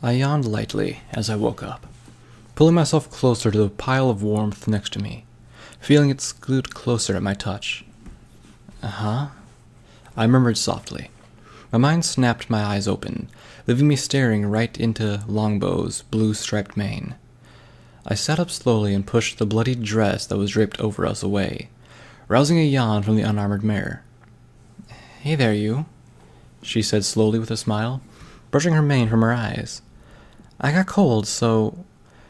I yawned lightly as I woke up, pulling myself closer to the pile of warmth next to me, feeling it scoot closer at my touch. Uh-huh, I murmured softly. My mind snapped my eyes open, leaving me staring right into Longbow's blue-striped mane. I sat up slowly and pushed the bloodied dress that was draped over us away, rousing a yawn from the unarmored mare. "Hey there, you," she said slowly with a smile, brushing her mane from her eyes. "I got cold, so—"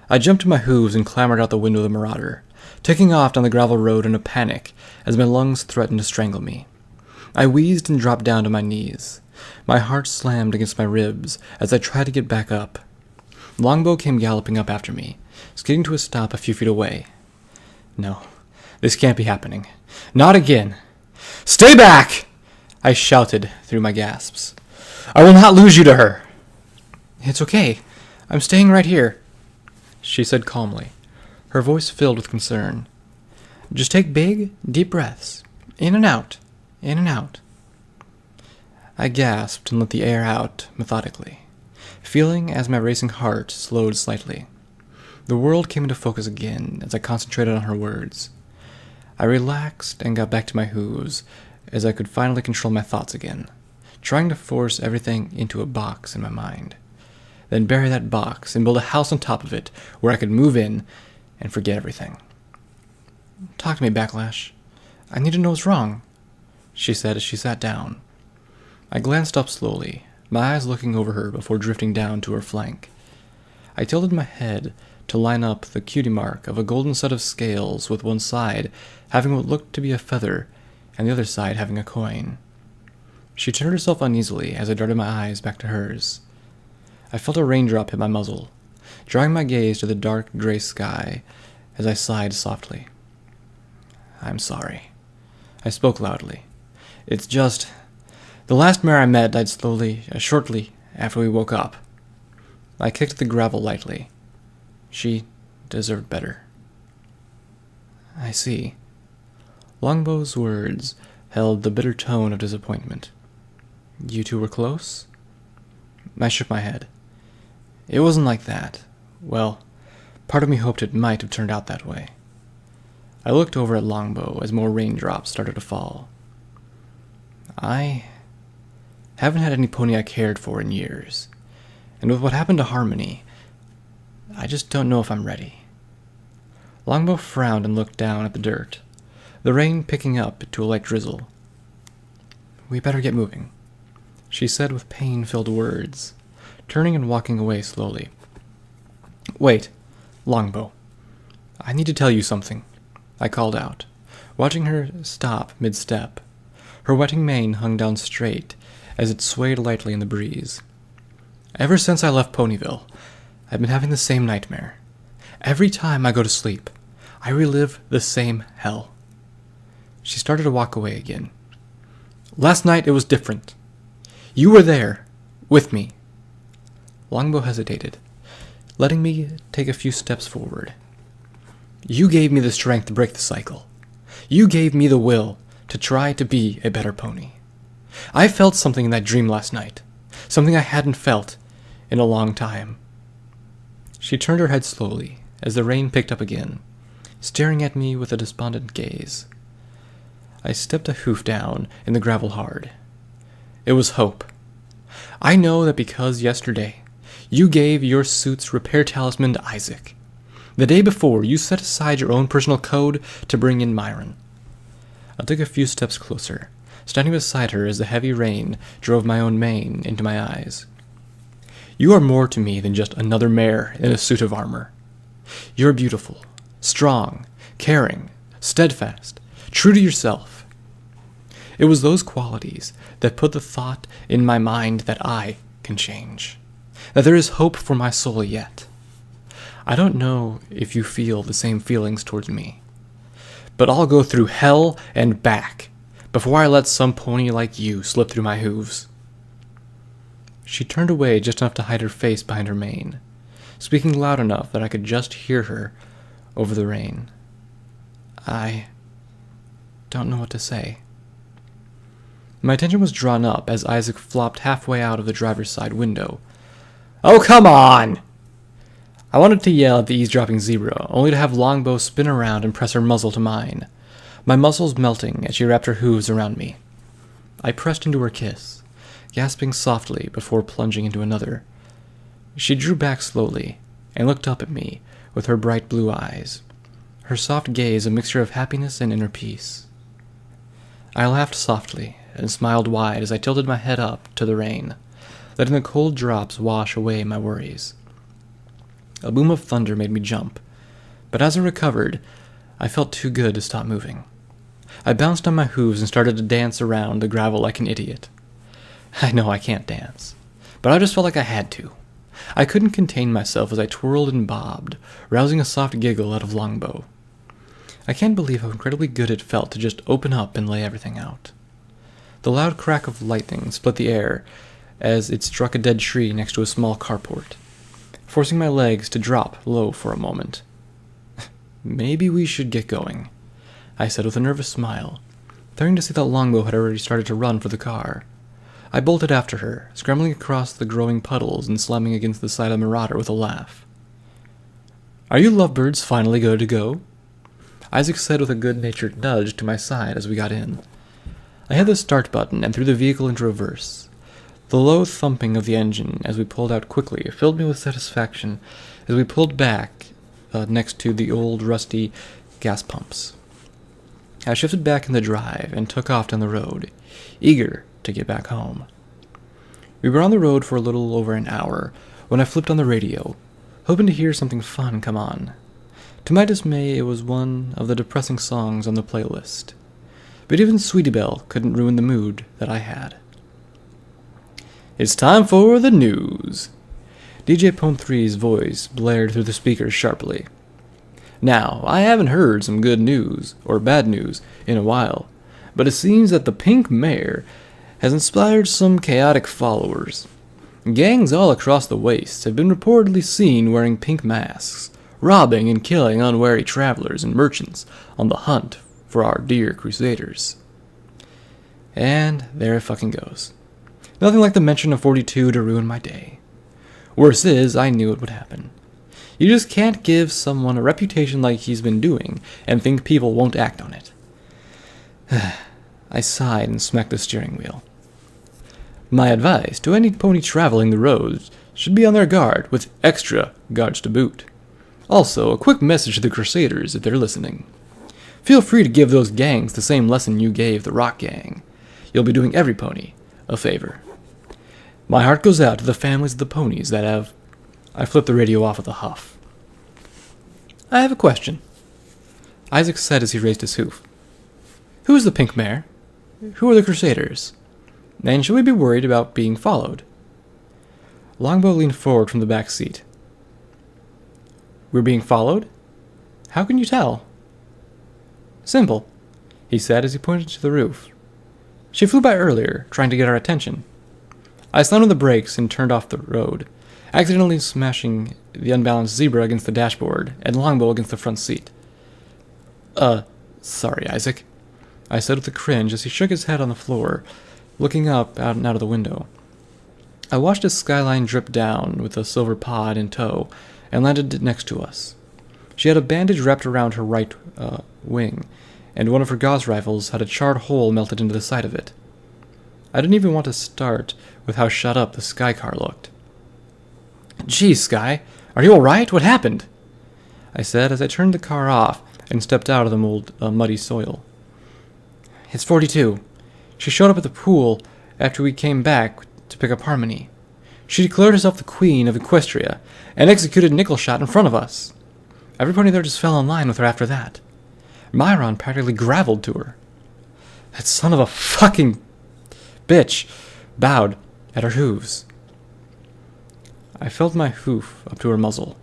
I jumped to my hooves and clambered out the window of the Marauder, taking off down the gravel road in a panic as my lungs threatened to strangle me. I wheezed and dropped down to my knees. My heart slammed against my ribs as I tried to get back up. Longbow came galloping up after me, skidding to a stop a few feet away. No, this can't be happening. Not again. "Stay back!" I shouted through my gasps. "I will not lose you to her." "It's okay. I'm staying right here," she said calmly, her voice filled with concern. "Just take big, deep breaths. In and out. In and out." I gasped and let the air out methodically, feeling as my racing heart slowed slightly. The world came into focus again as I concentrated on her words. I relaxed and got back to my hooves as I could finally control my thoughts again, trying to force everything into a box in my mind, then bury that box and build a house on top of it where I could move in and forget everything. "Talk to me, Backlash. I need to know what's wrong," she said as she sat down. I glanced up slowly, my eyes looking over her before drifting down to her flank. I tilted my head to line up the cutie mark of a golden set of scales, with one side having what looked to be a feather and the other side having a coin. She turned herself uneasily as I darted my eyes back to hers. I felt a raindrop hit my muzzle, drawing my gaze to the dark gray sky as I sighed softly. "I'm sorry." I spoke loudly. "It's just... the last mare I met died shortly after we woke up." I kicked the gravel lightly. She deserved better. "I see." Longbow's words held the bitter tone of disappointment. "You two were close?" I shook my head. "It wasn't like that. Well, part of me hoped it might have turned out that way." I looked over at Longbow as more raindrops started to fall. "I haven't had any pony I cared for in years, and with what happened to Harmony, I just don't know if I'm ready." Longbow frowned and looked down at the dirt, the rain picking up to a light drizzle. "We better get moving," she said with pain-filled words, turning and walking away slowly. "Wait, Longbow. I need to tell you something," I called out, watching her stop mid-step. Her wetting mane hung down straight as it swayed lightly in the breeze. "Ever since I left Ponyville, I've been having the same nightmare. Every time I go to sleep, I relive the same hell." She started to walk away again. "Last night it was different. You were there, with me." Longbow hesitated, letting me take a few steps forward. "You gave me the strength to break the cycle. You gave me the will to try to be a better pony. I felt something in that dream last night, something I hadn't felt in a long time." She turned her head slowly as the rain picked up again, staring at me with a despondent gaze. I stepped a hoof down in the gravel hard. It was hope. "I know that because yesterday you gave your suit's repair talisman to Isaac. The day before, you set aside your own personal code to bring in Myron." I took a few steps closer, standing beside her as the heavy rain drove my own mane into my eyes. "You are more to me than just another mare in a suit of armor. You're beautiful, strong, caring, steadfast, true to yourself. It was those qualities that put the thought in my mind that I can change, that there is hope for my soul yet. I don't know if you feel the same feelings towards me, but I'll go through hell and back before I let some pony like you slip through my hooves." She turned away just enough to hide her face behind her mane, speaking loud enough that I could just hear her over the rain. "I don't know what to say." My attention was drawn up as Isaac flopped halfway out of the driver's side window. Oh, come on! I wanted to yell at the eavesdropping zebra, only to have Longbow spin around and press her muzzle to mine, my muscles melting as she wrapped her hooves around me. I pressed into her kiss, gasping softly before plunging into another. She drew back slowly and looked up at me with her bright blue eyes, her soft gaze a mixture of happiness and inner peace. I laughed softly and smiled wide as I tilted my head up to the rain, letting the cold drops wash away my worries. A boom of thunder made me jump, but as I recovered, I felt too good to stop moving. I bounced on my hooves and started to dance around the gravel like an idiot. I know I can't dance, but I just felt like I had to. I couldn't contain myself as I twirled and bobbed, rousing a soft giggle out of Longbow. I can't believe how incredibly good it felt to just open up and lay everything out. The loud crack of lightning split the air as it struck a dead tree next to a small carport, forcing my legs to drop low for a moment. Maybe we should get going, I said with a nervous smile, starting to see that Longbow had already started to run for the car. I bolted after her, scrambling across the growing puddles and slamming against the side of the Marauder with a laugh. Are you lovebirds finally good to go? Isaac said with a good-natured nudge to my side as we got in. I hit the start button and threw the vehicle into reverse. The low thumping of the engine as we pulled out quickly filled me with satisfaction as we pulled back next to the old rusty gas pumps. I shifted back in the drive and took off down the road, eager to get back home. We were on the road for a little over an hour when I flipped on the radio, hoping to hear something fun come on. To my dismay, it was one of the depressing songs on the playlist. But even Sweetie Belle couldn't ruin the mood that I had. It's time for the news. DJ Pone3's voice blared through the speakers sharply. Now, I haven't heard some good news, or bad news, in a while, but it seems that the Pink Mare has inspired some chaotic followers. Gangs all across the Waste have been reportedly seen wearing pink masks, robbing and killing unwary travelers and merchants on the hunt for our dear Crusaders. And there it fucking goes. Nothing like the mention of 42 to ruin my day. Worse is, I knew it would happen. You just can't give someone a reputation like he's been doing and think people won't act on it. I sighed and smacked the steering wheel. My advice to any pony traveling the roads should be on their guard, with extra guards to boot. Also, a quick message to the Crusaders if they're listening. Feel free to give those gangs the same lesson you gave the Rock Gang. You'll be doing every pony a favor. My heart goes out to the families of the ponies that have... I flipped the radio off with a huff. I have a question, Isaac said as he raised his hoof. Who is the Pink Mare? Who are the Crusaders? And should we be worried about being followed? Longbow leaned forward from the back seat. We're being followed? How can you tell? Simple, he said as he pointed to the roof. She flew by earlier, trying to get our attention. I slammed on the brakes and turned off the road, accidentally smashing the unbalanced zebra against the dashboard and Longbow against the front seat. Sorry, Isaac, I said with a cringe as he shook his head on the floor, looking up out and out of the window. I watched his skyline drip down with a silver pod in tow and landed next to us. She had a bandage wrapped around her right wing, and one of her Gauss rifles had a charred hole melted into the side of it. I didn't even want to start with how shut up the Sky car looked. Geez, Sky, are you all right? What happened? I said as I turned the car off and stepped out of the muddy soil. It's 42. She showed up at the pool after we came back to pick up Harmony. She declared herself the queen of Equestria and executed Nickelshot in front of us. Everybody there just fell in line with her after that. Myron practically gravelled to her. That son of a fucking bitch bowed at her hooves. I felt my hoof up to her muzzle.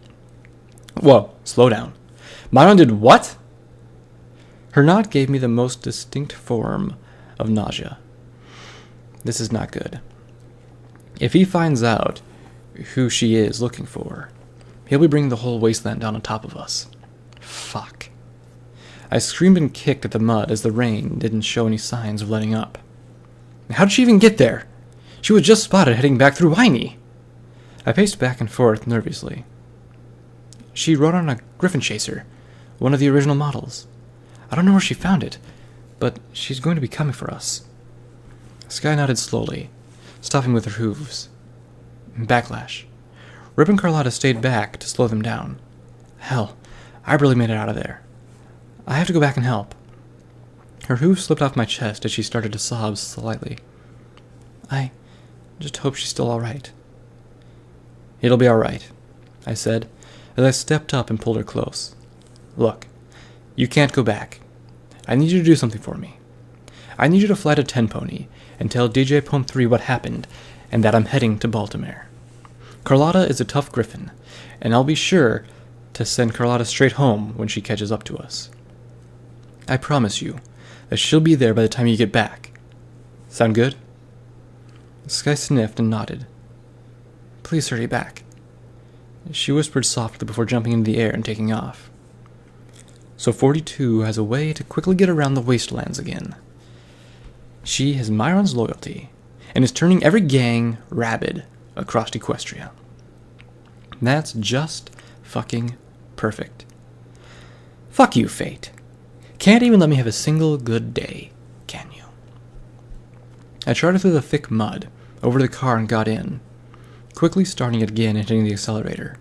Whoa, slow down. Myron did what? Her nod gave me the most distinct form of nausea. This is not good. If he finds out who she is looking for, he'll be bringing the whole wasteland down on top of us. Fuck. I screamed and kicked at the mud as the rain didn't show any signs of letting up. How did she even get there? She was just spotted heading back through Winey. I paced back and forth nervously. She rode on a Griffin Chaser, one of the original models. I don't know where she found it, but she's going to be coming for us. Sky nodded slowly, stopping with her hooves. Backlash. Rip and Carlotta stayed back to slow them down. Hell, I barely made it out of there. I have to go back and help. Her hooves slipped off my chest as she started to sob slightly. I just hope she's still all right. It'll be all right, I said, as I stepped up and pulled her close. Look, you can't go back. I need you to do something for me. I need you to fly to Ten Pony and tell DJ Pome 3 what happened and that I'm heading to Baltimore. Carlotta is a tough griffin, and I'll be sure to send Carlotta straight home when she catches up to us. I promise you that she'll be there by the time you get back. Sound good? Sky sniffed and nodded. Please hurry back, she whispered softly before jumping into the air and taking off. So 42 has a way to quickly get around the wastelands again. She has Myron's loyalty, and is turning every gang rabid across Equestria. That's just fucking perfect. Fuck you, fate. Can't even let me have a single good day, can you? I charted through the thick mud, over to the car and got in, quickly starting it again and hitting the accelerator.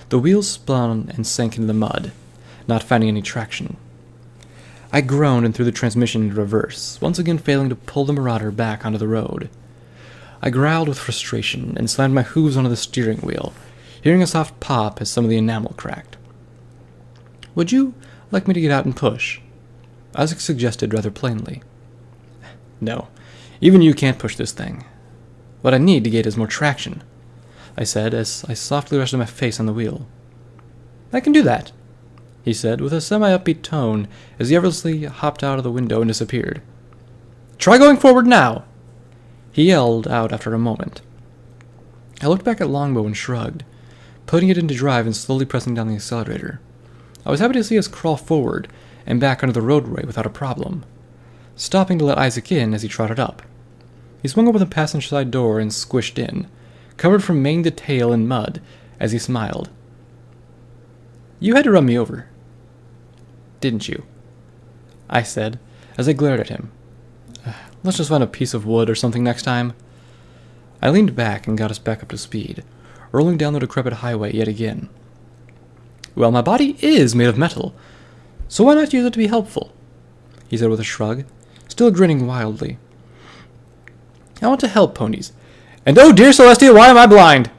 The wheels spun and sank into the mud, not finding any traction. I groaned and threw the transmission into reverse, once again failing to pull the Marauder back onto the road. I growled with frustration and slammed my hooves onto the steering wheel, hearing a soft pop as some of the enamel cracked. Would you like me to get out and push? Isaac suggested rather plainly. No, even you can't push this thing. What I need to get is more traction, I said as I softly rested my face on the wheel. I can do that, he said with a semi-upbeat tone as he effortlessly hopped out of the window and disappeared. Try going forward now, he yelled out after a moment. I looked back at Longbow and shrugged, putting it into drive and slowly pressing down the accelerator. I was happy to see us crawl forward and back onto the roadway without a problem, stopping to let Isaac in as he trotted up. He swung open the passenger side door and squished in, covered from mane to tail in mud, as he smiled. You had to run me over, didn't you? I said, as I glared at him. Let's just find a piece of wood or something next time. I leaned back and got us back up to speed, rolling down the decrepit highway yet again. Well, my body is made of metal, so why not use it to be helpful? He said with a shrug, still grinning wildly. I want to help ponies. And oh dear Celestia, why am I blind?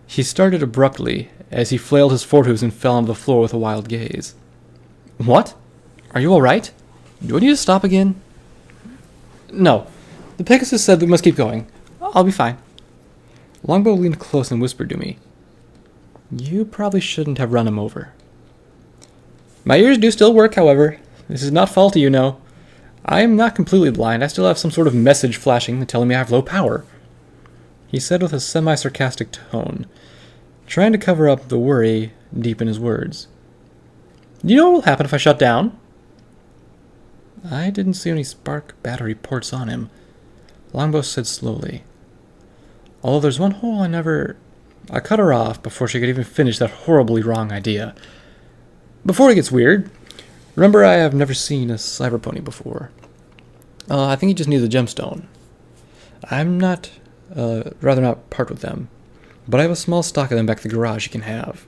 He started abruptly as he flailed his forehooves and fell onto the floor with a wild gaze. What? Are you all right? Do I need to stop again? No. The Pegasus said we must keep going. I'll be fine. Longbow leaned close and whispered to me. You probably shouldn't have run him over. My ears do still work, however. This is not faulty, you know. I am not completely blind. I still have some sort of message flashing telling me I have low power, he said with a semi-sarcastic tone, trying to cover up the worry deep in his words. Do you know what will happen if I shut down? I didn't see any spark battery ports on him, Longbow said slowly. Although there's one hole I cut her off before she could even finish that horribly wrong idea. Before it gets weird, remember I have never seen a cyber pony before. I think he just needs a gemstone. I'm rather not part with them, but I have a small stock of them back at the garage you can have.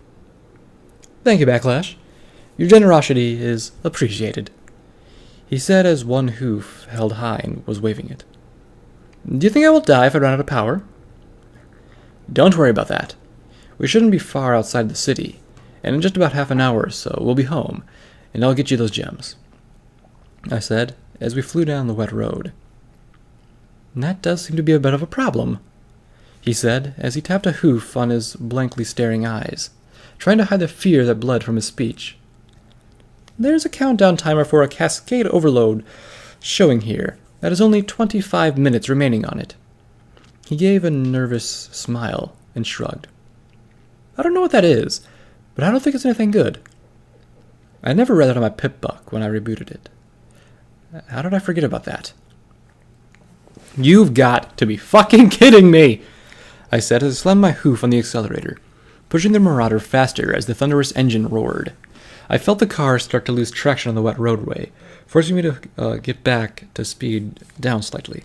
Thank you, Backlash. Your generosity is appreciated, he said as one hoof held high and was waving it. Do you think I will die if I run out of power? Don't worry about that. We shouldn't be far outside the city, and in just about half an hour or so we'll be home, and I'll get you those gems, I said as we flew down the wet road. That does seem to be a bit of a problem, he said as he tapped a hoof on his blankly staring eyes, trying to hide the fear that bled from his speech. There's a countdown timer for a cascade overload showing here that has only 25 minutes remaining on it. He gave a nervous smile and shrugged. I don't know what that is, but I don't think it's anything good. I never read that on my pip-buck when I rebooted it. How did I forget about that? You've got to be fucking kidding me! I said as I slammed my hoof on the accelerator, pushing the Marauder faster as the thunderous engine roared. I felt the car start to lose traction on the wet roadway, forcing me to get back to speed down slightly.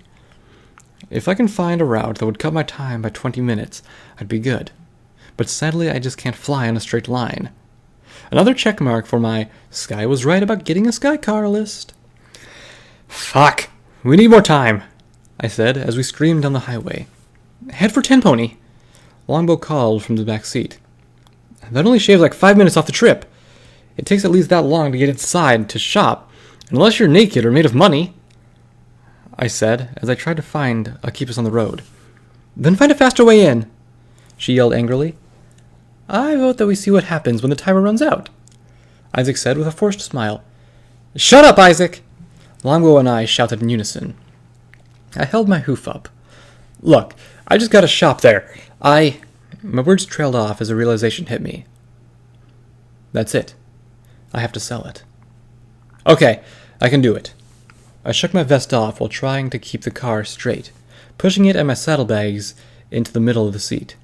If I can find a route that would cut my time by 20 minutes, I'd be good. But sadly, I just can't fly on a straight line. Another check mark for my Sky was right about getting a Sky car list. Fuck! We need more time, I said as we screamed down the highway. Head for 10 Pony, Longbow called from the back seat. That only shaves like 5 minutes off the trip. It takes at least that long to get inside to shop, unless you're naked or made of money, I said as I tried to find a keep us on the road. Then find a faster way in, she yelled angrily. I vote that we see what happens when the timer runs out, Isaac said with a forced smile. Shut up, Isaac! Longbow and I shouted in unison. I held my hoof up. Look, I just got to shop there. My words trailed off as a realization hit me. That's it. I have to sell it. Okay, I can do it. I shook my vest off while trying to keep the car straight, pushing it and my saddlebags into the middle of the seat.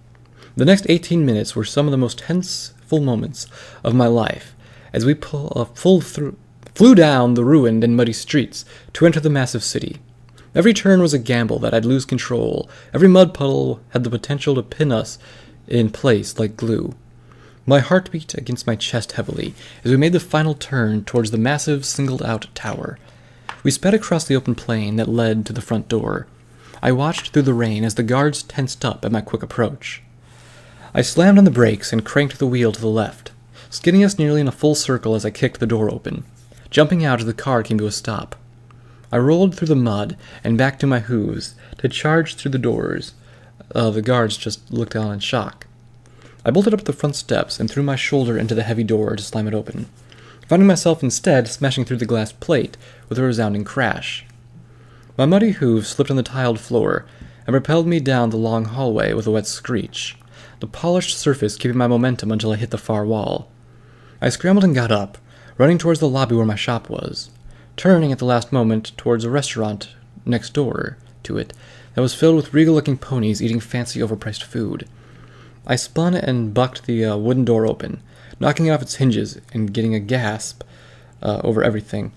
The next 18 minutes were some of the most tenseful moments of my life as we flew down the ruined and muddy streets to enter the massive city. Every turn was a gamble that I'd lose control. Every mud puddle had the potential to pin us in place like glue. My heart beat against my chest heavily as we made the final turn towards the massive, singled-out tower. We sped across the open plain that led to the front door. I watched through the rain as the guards tensed up at my quick approach. I slammed on the brakes and cranked the wheel to the left, skidding us nearly in a full circle as I kicked the door open, jumping out as the car came to a stop. I rolled through the mud and back to my hooves to charge through the doors. The guards just looked on in shock. I bolted up the front steps and threw my shoulder into the heavy door to slam it open, finding myself instead smashing through the glass plate with a resounding crash. My muddy hooves slipped on the tiled floor and propelled me down the long hallway with a wet screech, the polished surface keeping my momentum until I hit the far wall. I scrambled and got up, running towards the lobby where my shop was, turning at the last moment towards a restaurant next door to it that was filled with regal-looking ponies eating fancy overpriced food. I spun and bucked the wooden door open, knocking it off its hinges and getting a gasp over everything,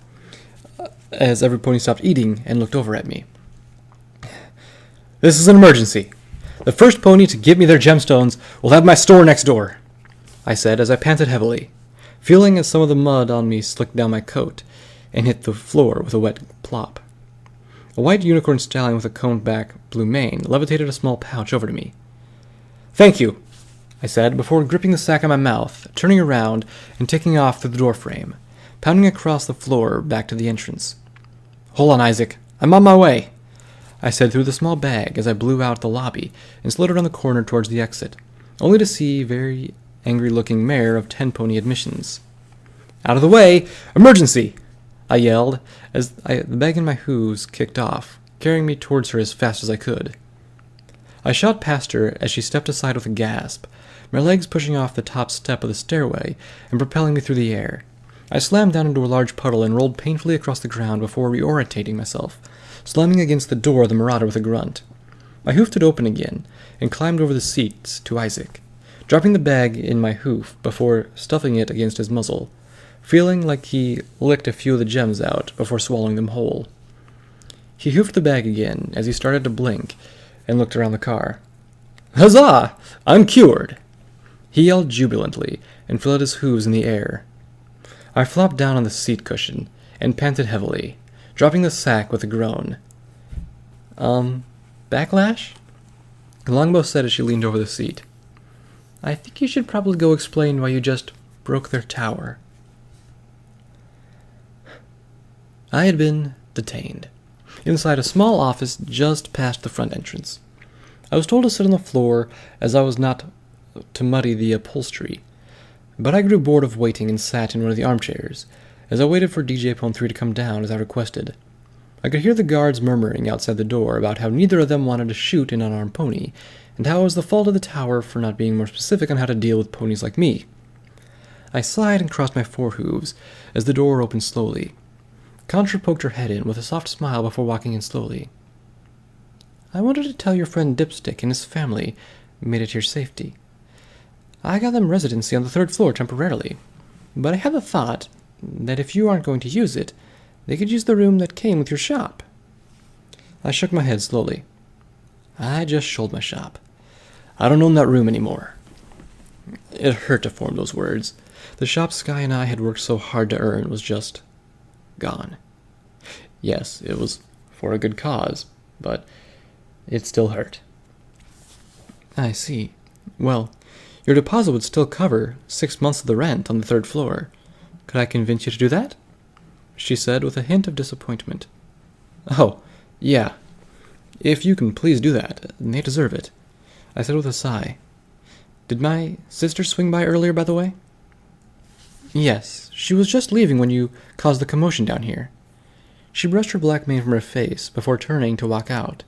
as every pony stopped eating and looked over at me. This is an emergency. The first pony to give me their gemstones will have my store next door, I said as I panted heavily, feeling as some of the mud on me slicked down my coat and hit the floor with a wet plop. A white unicorn stallion with a coned-back blue mane levitated a small pouch over to me. Thank you, I said, before gripping the sack in my mouth, turning around, and taking off through the doorframe, pounding across the floor back to the entrance. Hold on, Isaac. I'm on my way, I said through the small bag as I blew out the lobby and slid around the corner towards the exit, only to see very angry-looking mare of 10 Pony admissions. Out of the way! Emergency! I yelled as the bag in my hooves kicked off, carrying me towards her as fast as I could. I shot past her as she stepped aside with a gasp, my legs pushing off the top step of the stairway and propelling me through the air. I slammed down into a large puddle and rolled painfully across the ground before reorientating myself, slamming against the door of the Marauder with a grunt. I hoofed it open again and climbed over the seats to Isaac, dropping the bag in my hoof before stuffing it against his muzzle, feeling like he licked a few of the gems out before swallowing them whole. He hoofed the bag again as he started to blink and looked around the car. Huzzah! I'm cured! He yelled jubilantly and flung his hooves in the air. I flopped down on the seat cushion and panted heavily, dropping the sack with a groan. Backlash? Longbow said as she leaned over the seat. I think you should probably go explain why you just broke their tower. I had been detained inside a small office just past the front entrance. I was told to sit on the floor as I was not to muddy the upholstery, but I grew bored of waiting and sat in one of the armchairs as I waited for DJ Pone 3 to come down as I requested. I could hear the guards murmuring outside the door about how neither of them wanted to shoot an unarmed pony, and how it was the fault of the tower for not being more specific on how to deal with ponies like me. I sighed and crossed my forehooves as the door opened slowly. Contra poked her head in with a soft smile before walking in slowly. I wanted to tell your friend Dipstick and his family made it your safety. I got them residency on the 3rd floor temporarily, but I had the thought that if you aren't going to use it, they could use the room that came with your shop. I shook my head slowly. I just sold my shop. I don't own that room anymore. It hurt to form those words. The shop Sky and I had worked so hard to earn was just gone. Yes, it was for a good cause, but it still hurt. I see. Well, your deposit would still cover 6 months of the rent on the 3rd floor. Could I convince you to do that? She said with a hint of disappointment. Oh, yeah. If you can please do that, they deserve it. I said with a sigh. Did my sister swing by earlier, by the way? Yes, she was just leaving when you caused the commotion down here. She brushed her black mane from her face before turning to walk out.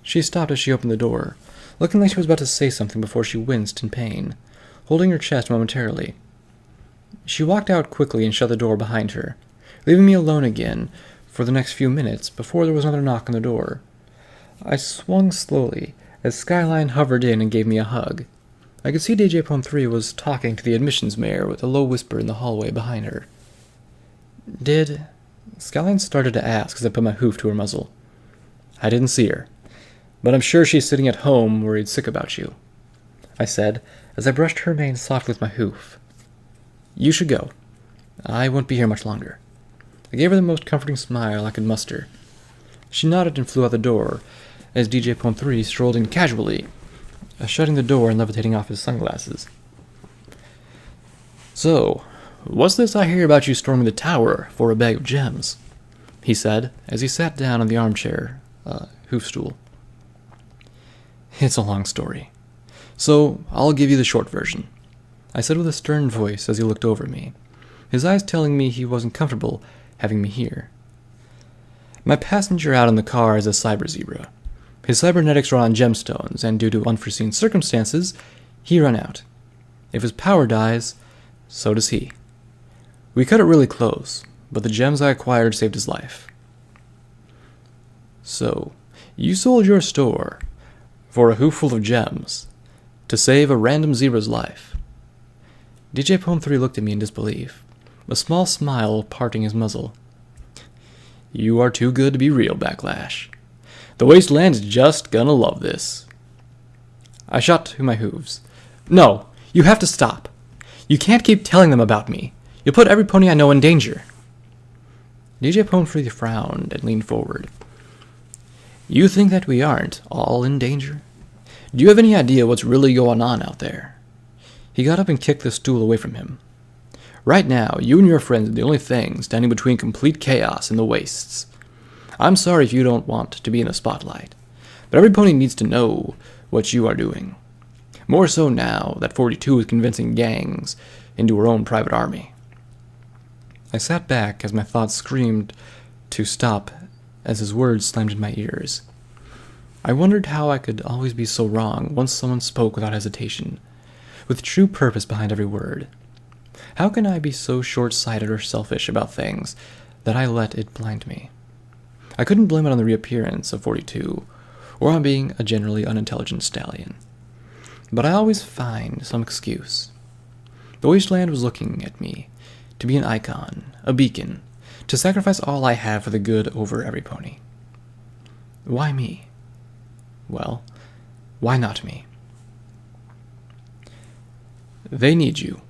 She stopped as she opened the door, looking like she was about to say something before she winced in pain, holding her chest momentarily. She walked out quickly and shut the door behind her, leaving me alone again for the next few minutes before there was another knock on the door. I swung slowly as Skyline hovered in and gave me a hug. I could see DJ Pome 3 was talking to the admissions mayor with a low whisper in the hallway behind her. Did... Skyline started to ask as I put my hoof to her muzzle. I didn't see her, but I'm sure she's sitting at home worried sick about you, I said as I brushed her mane softly with my hoof. You should go. I won't be here much longer. I gave her the most comforting smile I could muster. She nodded and flew out the door as DJ Pome 3 strolled in casually, shutting the door and levitating off his sunglasses. So, what's this I hear about you storming the tower for a bag of gems? He said as he sat down on the armchair, hoof stool. It's a long story, so I'll give you the short version, I said with a stern voice as he looked over me, his eyes telling me he wasn't comfortable having me here. My passenger out in the car is a cyber zebra. His cybernetics run on gemstones, and due to unforeseen circumstances, he ran out. If his power dies, so does he. We cut it really close, but the gems I acquired saved his life. So, you sold your store for a hoofful of gems to save a random zebra's life. DJ Pome 3 looked at me in disbelief, a small smile parting his muzzle. You are too good to be real, Backlash. The Wasteland's just gonna love this. I shot to my hooves. No, you have to stop. You can't keep telling them about me. You'll put every pony I know in danger. DJ Pome 3 frowned and leaned forward. You think that we aren't all in danger? Do you have any idea what's really going on out there? He got up and kicked the stool away from him. Right now, you and your friends are the only thing standing between complete chaos and the wastes. I'm sorry if you don't want to be in the spotlight, but every pony needs to know what you are doing. More so now that 42 is convincing gangs into her own private army. I sat back as my thoughts screamed to stop as his words slammed in my ears. I wondered how I could always be so wrong once someone spoke without hesitation, with true purpose behind every word. How can I be so short-sighted or selfish about things that I let it blind me? I couldn't blame it on the reappearance of 42, or on being a generally unintelligent stallion. But I always find some excuse. The Wasteland was looking at me, to be an icon, a beacon, to sacrifice all I have for the good over every pony. Why me? Well, why not me? They need you,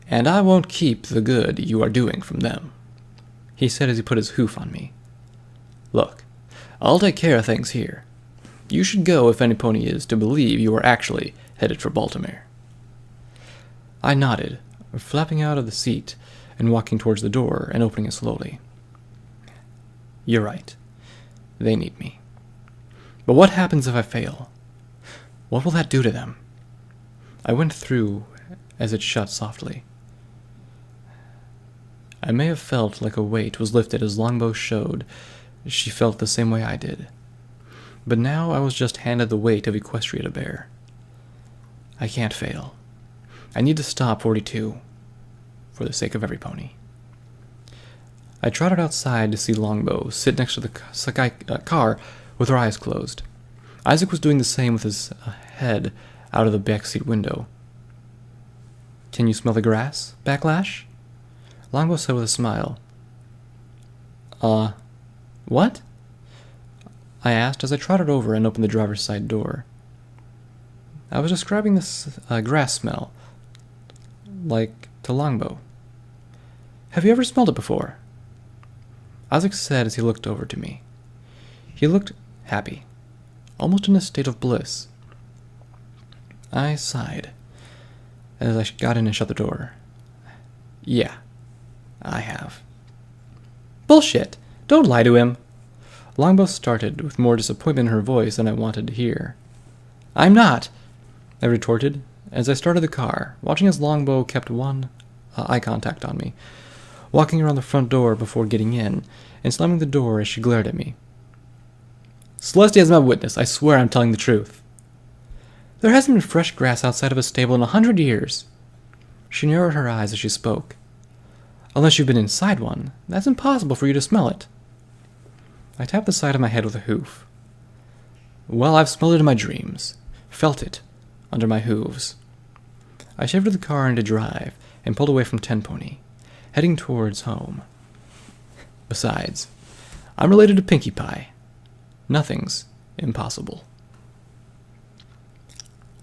and I won't keep the good you are doing from them, he said as he put his hoof on me. Look, I'll take care of things here. You should go if any pony is to believe you are actually headed for Baltimore. I nodded, flapping out of the seat and walking towards the door and opening it slowly. You're right. They need me. But what happens if I fail? What will that do to them? I went through as it shut softly. I may have felt like a weight was lifted as Longbow showed she felt the same way I did. But now I was just handed the weight of Equestria to bear. I can't fail. I need to stop 42, for the sake of every pony. I trotted outside to see Longbow sit next to the car with her eyes closed. Isaac was doing the same with his head out of the backseat window. "Can you smell the grass, Backlash?" Longbow said with a smile. What?" I asked as I trotted over and opened the driver's side door. I was describing this grass smell, like to Longbow. "Have you ever smelled it before?" Isaac said as he looked over to me. He looked happy, almost in a state of bliss. I sighed as I got in and shut the door. "Yeah, I have." "Bullshit! Don't lie to him!" Longbow started, with more disappointment in her voice than I wanted to hear. "I'm not," I retorted, as I started the car, watching as Longbow kept eye contact on me, walking around the front door before getting in, and slamming the door as she glared at me. "Celestia is my witness. I swear I'm telling the truth." "There hasn't been fresh grass outside of a stable in 100 years. She narrowed her eyes as she spoke. "Unless you've been inside one, that's impossible for you to smell it." I tapped the side of my head with a hoof. "Well, I've smelled it in my dreams, felt it under my hooves." I shifted the car into drive and pulled away from Tenpony, heading towards home. Besides, I'm related to Pinkie Pie. Nothing's impossible.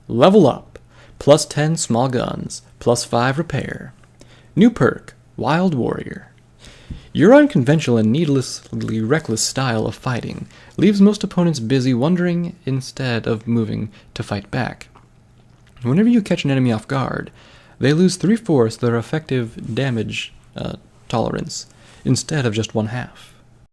Level up. +10 small guns, +5 repair. New perk, Wild Warrior. Your unconventional and needlessly reckless style of fighting leaves most opponents busy wondering instead of moving to fight back. Whenever you catch an enemy off guard, they lose 3/4 their effective damage tolerance instead of just 1/2.